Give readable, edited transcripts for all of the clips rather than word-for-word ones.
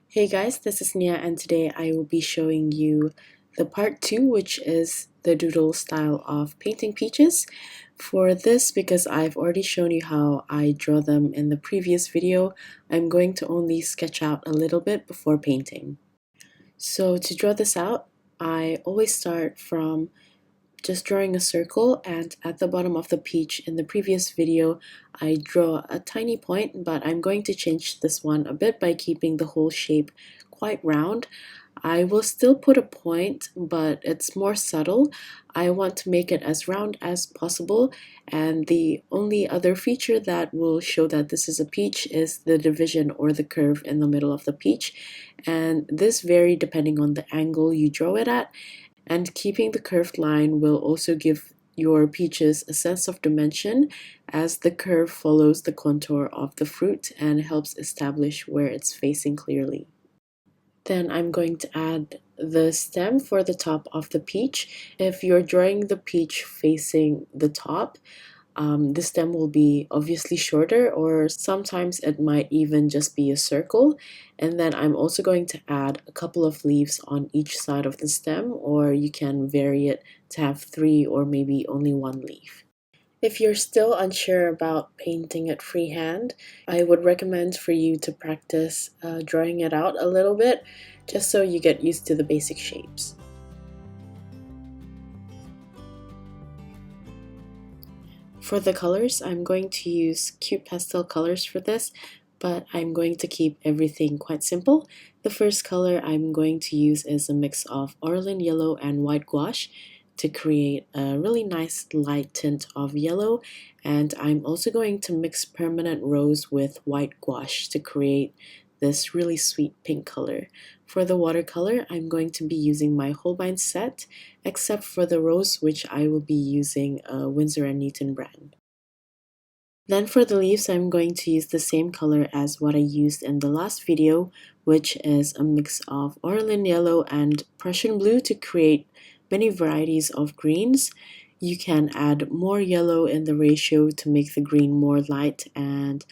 Hey guys, this is Nia and today I will be showing you the part 2, which is the doodle style of painting peaches. For this, because I've already shown you how I draw them in the previous video, I'm going to only sketch out a little bit before painting. So to draw this out, I always start from just drawing a circle, and at the bottom of the peach in the previous video I draw a tiny point, but I'm going to change this one a bit by keeping the whole shape quite round. I will still put a point, but it's more subtle. I want to make it as round as possible, and the only other feature that will show that this is a peach is the division or the curve in the middle of the peach, and this varies depending on the angle you draw it at. And keeping the curved line will also give your peaches a sense of dimension, as the curve follows the contour of the fruit and helps establish where it's facing clearly. Then I'm going to add the stem for the top of the peach. If you're drawing the peach facing the top, the stem will be obviously shorter, or sometimes it might even just be a circle. And then I'm also going to add a couple of leaves on each side of the stem, or you can vary it to have 3 or maybe only 1 leaf. If you're still unsure about painting it freehand, I would recommend for you to practice drawing it out a little bit, just so you get used to the basic shapes. For the colors, I'm going to use cute pastel colors for this, but I'm going to keep everything quite simple. The first color I'm going to use is a mix of Orlin yellow and white gouache to create a really nice light tint of yellow, and I'm also going to mix permanent rose with white gouache to create this really sweet pink color. For the watercolor, I'm going to be using my Holbein set, except for the rose, which I will be using a Winsor & Newton brand. Then for the leaves, I'm going to use the same color as what I used in the last video, which is a mix of Orlin yellow and Prussian blue to create many varieties of greens. You can add more yellow in the ratio to make the green more light and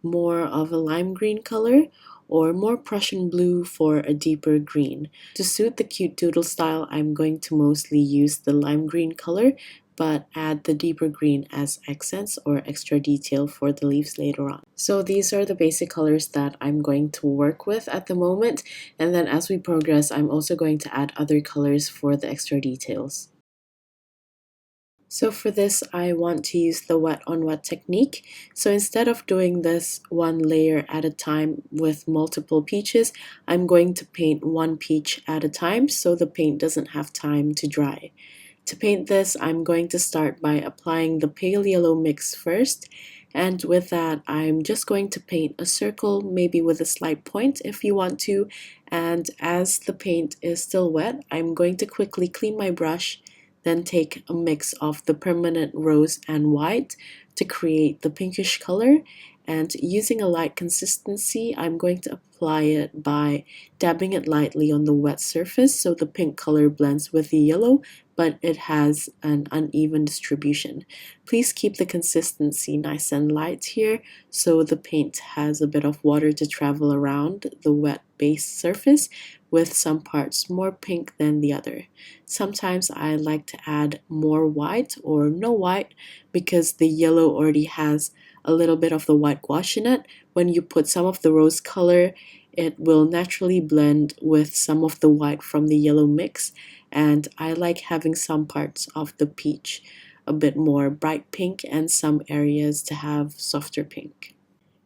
more of a lime green color, or more Prussian blue for a deeper green. To suit the cute doodle style, I'm going to mostly use the lime green color, but add the deeper green as accents or extra detail for the leaves later on. So these are the basic colors that I'm going to work with at the moment, and then as we progress, I'm also going to add other colors for the extra details. So for this, I want to use the wet on wet technique. So instead of doing this one layer at a time with multiple peaches, I'm going to paint one peach at a time so the paint doesn't have time to dry. To paint this, I'm going to start by applying the pale yellow mix first, and with that, I'm just going to paint a circle, maybe with a slight point if you want to, and as the paint is still wet, I'm going to quickly clean my brush, then take a mix of the permanent rose and white to create the pinkish color, and using a light consistency, I'm going to apply it by dabbing it lightly on the wet surface so the pink color blends with the yellow, but it has an uneven distribution. Please keep the consistency nice and light here so the paint has a bit of water to travel around the wet base surface, with some parts more pink than the other. Sometimes I like to add more white or no white because the yellow already has a little bit of the white gouache in it. When you put some of the rose color, it will naturally blend with some of the white from the yellow mix, and I like having some parts of the peach a bit more bright pink and some areas to have softer pink.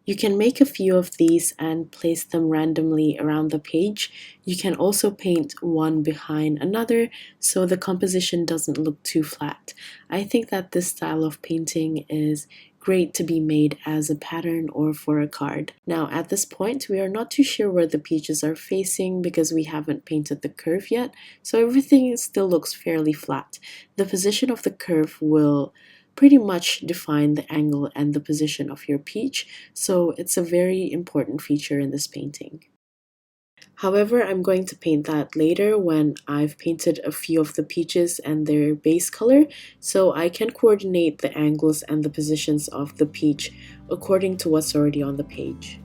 You can make a few of these and place them randomly around the page. You can also paint one behind another so the composition doesn't look too flat. I think that this style of painting is great to be made as a pattern or for a card. Now at this point, we are not too sure where the peaches are facing because we haven't painted the curve yet, so everything still looks fairly flat. The position of the curve will pretty much define the angle and the position of your peach, so it's a very important feature in this painting. However, I'm going to paint that later when I've painted a few of the peaches and their base color, so I can coordinate the angles and the positions of the peach according to what's already on the page.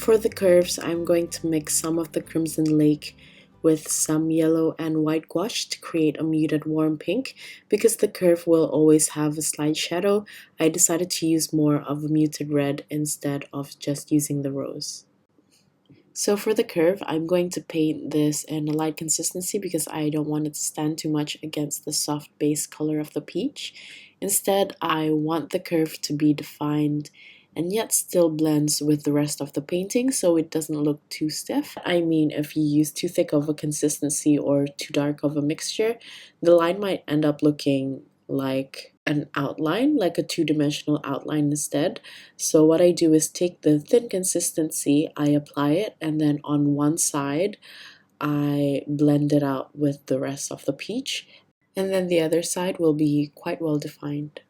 For the curves, I'm going to mix some of the Crimson Lake with some yellow and white gouache to create a muted warm pink. Because the curve will always have a slight shadow, I decided to use more of a muted red instead of just using the rose. So for the curve, I'm going to paint this in a light consistency because I don't want it to stand too much against the soft base color of the peach. Instead, I want the curve to be defined and yet still blends with the rest of the painting so it doesn't look too stiff. I mean, if you use too thick of a consistency or too dark of a mixture, the line might end up looking like an outline, like a two-dimensional outline instead. So what I do is take the thin consistency, I apply it, and then on one side I blend it out with the rest of the peach, and then the other side will be quite well defined.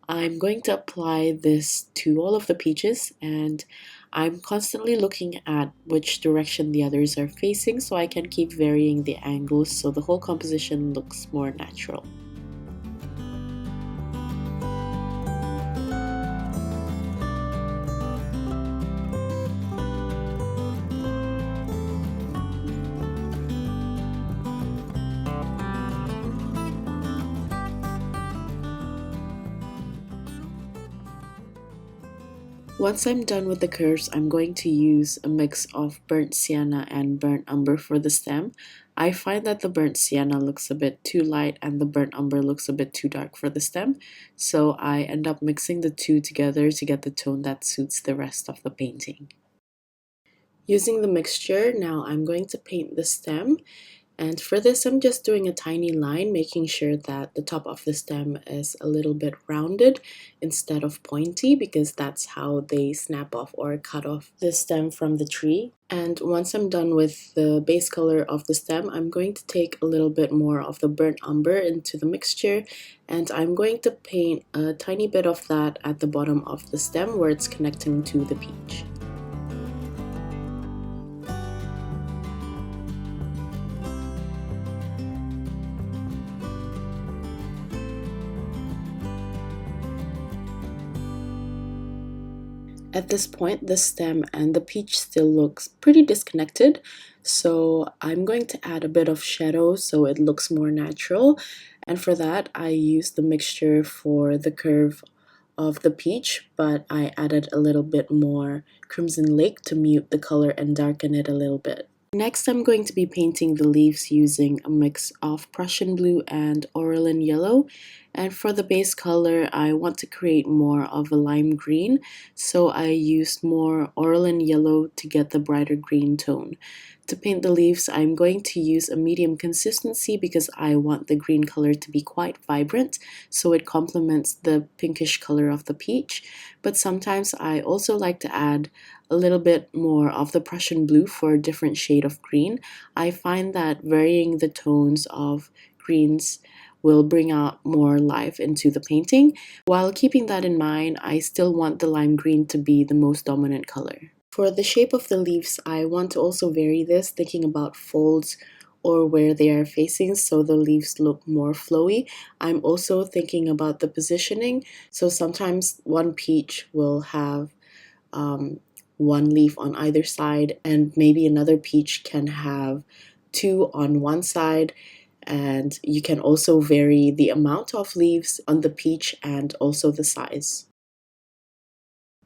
I'm going to apply this to all of the peaches, and I'm constantly looking at which direction the others are facing so I can keep varying the angles so the whole composition looks more natural. Once I'm done with the curves, I'm going to use a mix of burnt sienna and burnt umber for the stem. I find that the burnt sienna looks a bit too light and the burnt umber looks a bit too dark for the stem, so I end up mixing the two together to get the tone that suits the rest of the painting. Using the mixture, now I'm going to paint the stem. And for this, I'm just doing a tiny line, making sure that the top of the stem is a little bit rounded instead of pointy, because that's how they snap off or cut off the stem from the tree. And once I'm done with the base color of the stem, I'm going to take a little bit more of the burnt umber into the mixture, and I'm going to paint a tiny bit of that at the bottom of the stem where it's connecting to the peach. At this point, the stem and the peach still looks pretty disconnected, so I'm going to add a bit of shadow so it looks more natural. And for that, I used the mixture for the curve of the peach, but I added a little bit more Crimson Lake to mute the color and darken it a little bit. Next, I'm going to be painting the leaves using a mix of Prussian blue and Orolin yellow. And for the base color, I want to create more of a lime green, so I used more Orolin yellow to get the brighter green tone. To paint the leaves, I'm going to use a medium consistency because I want the green color to be quite vibrant, so it complements the pinkish color of the peach. But sometimes I also like to add a little bit more of the Prussian blue for a different shade of green. I find that varying the tones of greens will bring out more life into the painting. While keeping that in mind, I still want the lime green to be the most dominant color. For the shape of the leaves, I want to also vary this, thinking about folds or where they are facing so the leaves look more flowy. I'm also thinking about the positioning, so sometimes one peach will have one leaf on either side, and maybe another peach can have two on one side. And you can also vary the amount of leaves on the peach and also the size.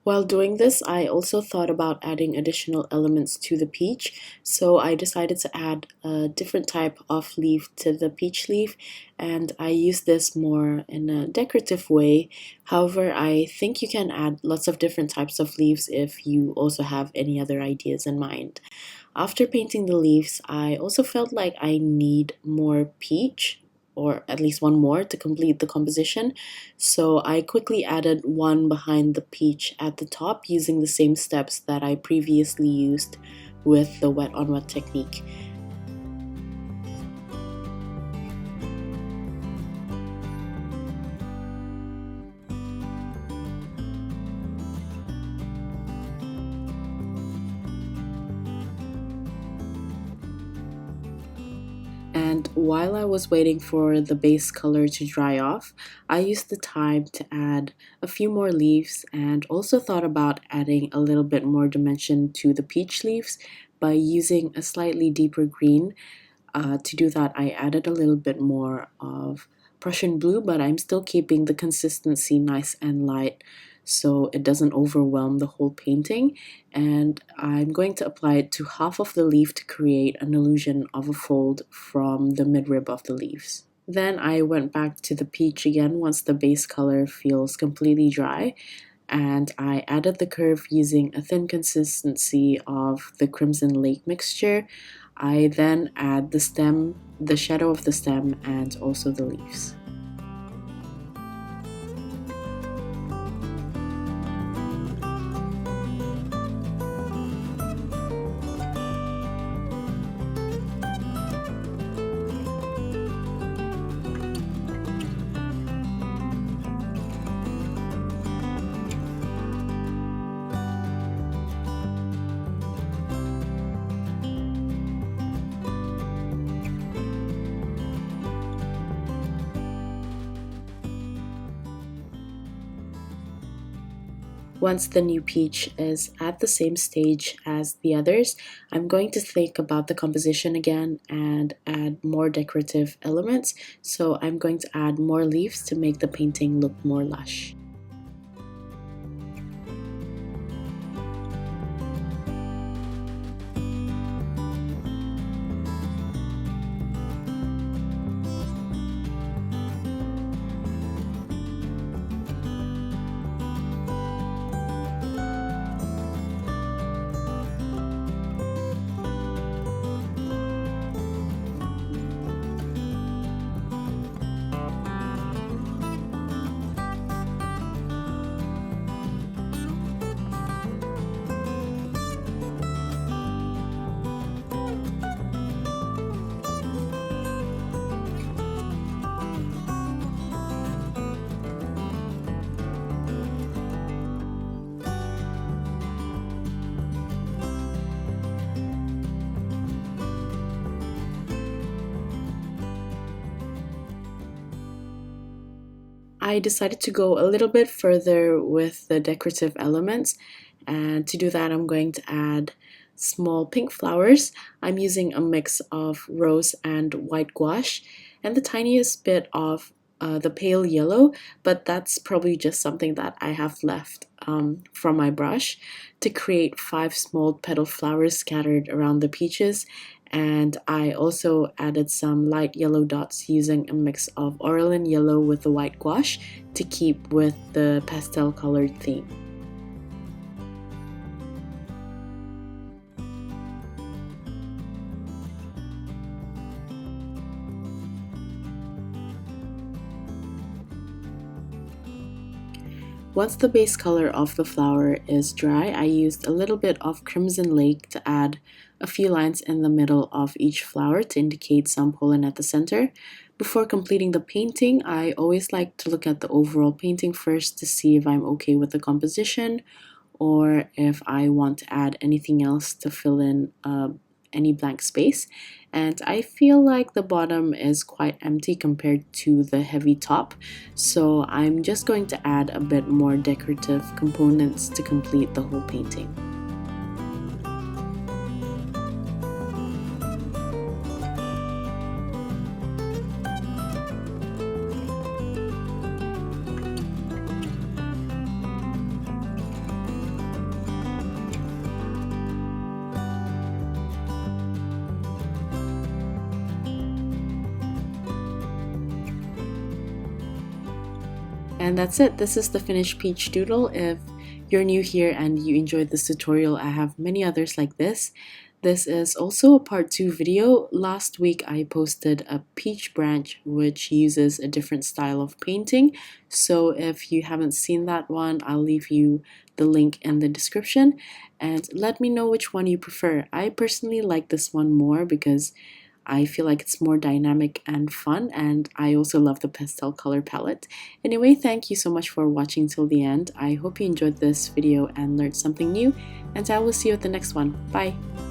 While doing this, I also thought about adding additional elements to the peach, so I decided to add a different type of leaf to the peach leaf, and I use this more in a decorative way. However, I think you can add lots of different types of leaves if you also have any other ideas in mind. After painting the leaves, I also felt like I need more peach, or at least one more to complete the composition. So I quickly added one behind the peach at the top using the same steps that I previously used with the wet on wet technique. And And while I was waiting for the base color to dry off, I used the time to add a few more leaves and also thought about adding a little bit more dimension to the peach leaves by using a slightly deeper green. To do that, I added a little bit more of Prussian blue, but I'm still keeping the consistency nice and light so it doesn't overwhelm the whole painting. And I'm going to apply it to half of the leaf to create an illusion of a fold from the midrib of the leaves. Then I went back to the peach again once the base color feels completely dry, and I added the curve using a thin consistency of the Crimson Lake mixture. I then add the stem, the shadow of the stem, and also the leaves. Once the new peach is at the same stage as the others, I'm going to think about the composition again and add more decorative elements. So I'm going to add more leaves to make the painting look more lush. I decided to go a little bit further with the decorative elements, and to do that I'm going to add small pink flowers. I'm using a mix of rose and white gouache and the tiniest bit of the pale yellow, but that's probably just something that I have left from my brush to create 5 small petal flowers scattered around the peaches. And I also added some light yellow dots using a mix of Orlin yellow with the white gouache to keep with the pastel colored theme. Once the base color of the flower is dry, I used a little bit of Crimson Lake to add a few lines in the middle of each flower to indicate some pollen at the center. Before completing the painting, I always like to look at the overall painting first to see if I'm okay with the composition or if I want to add anything else to fill in any blank space. And I feel like the bottom is quite empty compared to the heavy top, so I'm just going to add a bit more decorative components to complete the whole painting. And that's it. This is the finished peach doodle. If you're new here and you enjoyed this tutorial, I have many others like this. This is also a part 2 video. Last week I posted a peach branch which uses a different style of painting. So if you haven't seen that one, I'll leave you the link in the description and let me know which one you prefer. I personally like this one more because I feel like it's more dynamic and fun, and I also love the pastel color palette. Anyway, thank you so much for watching till the end. I hope you enjoyed this video and learned something new, and I will see you at the next one. Bye!